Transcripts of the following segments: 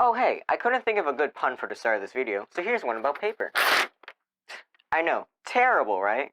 Oh hey, I couldn't think of a good pun for the start of this video, so here's one about paper. I know, terrible, right?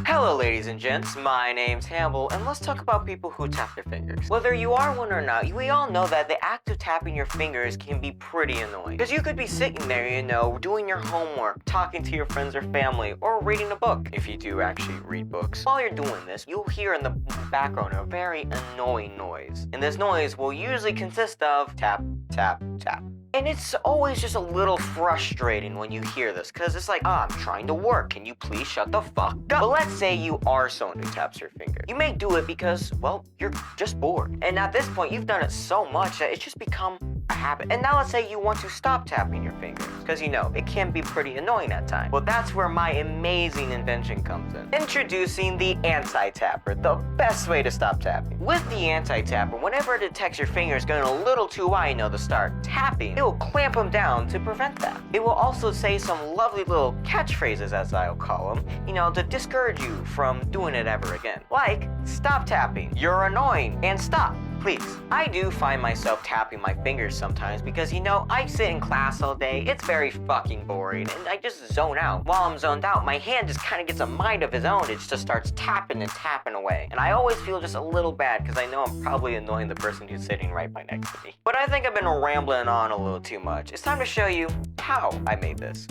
Hello ladies and gents, my name's Hannibal, and let's talk about people who tap their fingers. Whether you are one or not, we all know that the act of tapping your fingers can be pretty annoying. Because you could be sitting there, you know, doing your homework, talking to your friends or family, or reading a book, if you do actually read books. While you're doing this, you'll hear in the background a very annoying noise. And this noise will usually consist of tap, tap, tap. And it's always just a little frustrating when you hear this, because it's like, I'm trying to work, can you please shut the fuck up? But let's say you are someone who taps your finger. You may do it because, well, you're just bored. And at this point, you've done it so much that it's just become a habit. And now let's say you want to stop tapping your fingers, because you know, it can be pretty annoying at times. Well, that's where my amazing invention comes in. Introducing the anti-tapper, the best way to stop tapping. With the anti-tapper, whenever it detects your fingers going a little too high, you know, to start tapping, it will clamp them down to prevent that. It will also say some lovely little catchphrases, as I'll call them, you know, to discourage you from doing it ever again. Like, stop tapping, you're annoying, and stop, please. I do find myself tapping my fingers sometimes because, you know, I sit in class all day, it's very fucking boring, and I just zone out. While I'm zoned out, my hand just kind of gets a mind of its own. It just starts tapping and tapping away. And I always feel just a little bad because I know I'm probably annoying the person who's sitting right by next to me. But I think I've been rambling on a little too much. It's time to show you how I made this.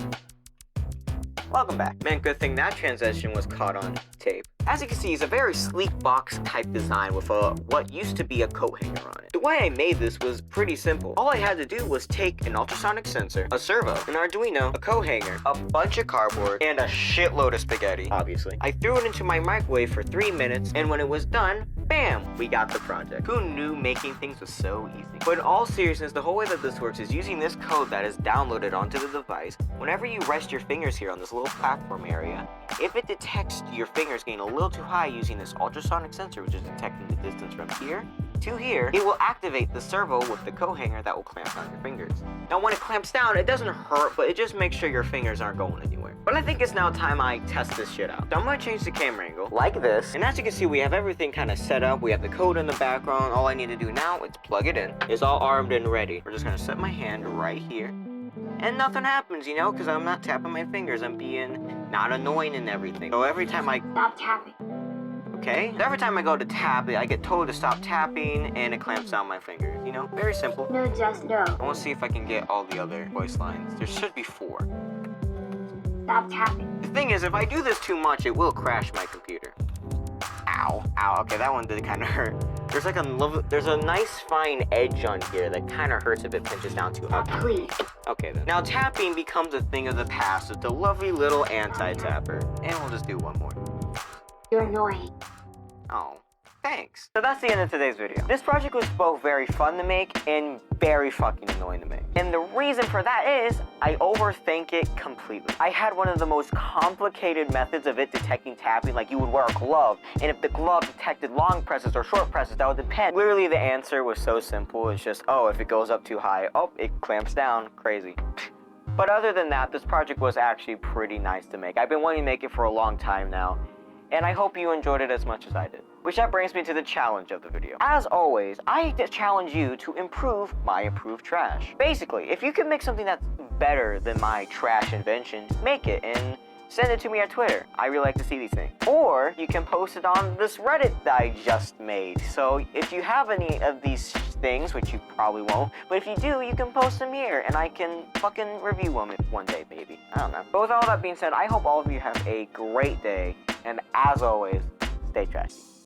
Welcome back. Man, good thing that transition was caught on tape. As you can see, it's a very sleek box type design with what used to be a coat hanger on it. The way I made this was pretty simple. All I had to do was take an ultrasonic sensor, a servo, an Arduino, a coat hanger, a bunch of cardboard, and a shitload of spaghetti, obviously. I threw it into my microwave for 3 minutes, and when it was done, bam, we got the project. Who knew making things was so easy? But in all seriousness, the whole way that this works is using this code that is downloaded onto the device. Whenever you rest your fingers here on this little platform area, if it detects your fingers getting a little too high using this ultrasonic sensor, which is detecting the distance from here to here, it will activate the servo with the coat hanger that will clamp down your fingers. Now when it clamps down, it doesn't hurt, but it just makes sure your fingers aren't going anywhere. But I think it's now time I test this shit out. So I'm gonna change the camera angle like this, and as you can see, we have everything kind of set up. We have the code in the background. All I need to do now is plug it in. It's all armed and ready. We're just gonna set my hand right here, and nothing happens, you know, because I'm not tapping my fingers. I'm being not annoying and everything. So every time I stop tapping. Okay? So every time I go to tap it, I get told to stop tapping, and it clamps down my fingers. You know, very simple. No, just no. I want to see if I can get all the other voice lines. There should be 4. Stop tapping. The thing is, if I do this too much, it will crash my computer. Ow. Ow. Okay, that one did kind of hurt. There's a nice fine edge on here that kind of hurts if it pinches down too hard. Please. Okay then. Now tapping becomes a thing of the past with the lovely little anti-tapper. And we'll just do one more. You're annoying. Oh, thanks. So that's the end of today's video. This project was both very fun to make and very fucking annoying to make. And the reason for that is I overthink it completely. I had one of the most complicated methods of it detecting tapping, like you would wear a glove, and if the glove detected long presses or short presses, that would depend. Literally the answer was so simple. It's just, oh, if it goes up too high, oh, it clamps down. Crazy. But other than that, this project was actually pretty nice to make. I've been wanting to make it for a long time now, and I hope you enjoyed it as much as I did. Which that brings me to the challenge of the video. As always, I challenge you to improve my ApprovedTrash. Basically, if you can make something that's better than my trash invention, make it and send it to me on Twitter. I really like to see these things. Or you can post it on this Reddit that I just made. So if you have any of these things, which you probably won't, but if you do, you can post them here and I can fucking review them one day, maybe. I don't know. But with all that being said, I hope all of you have a great day. And as always, stay trashy.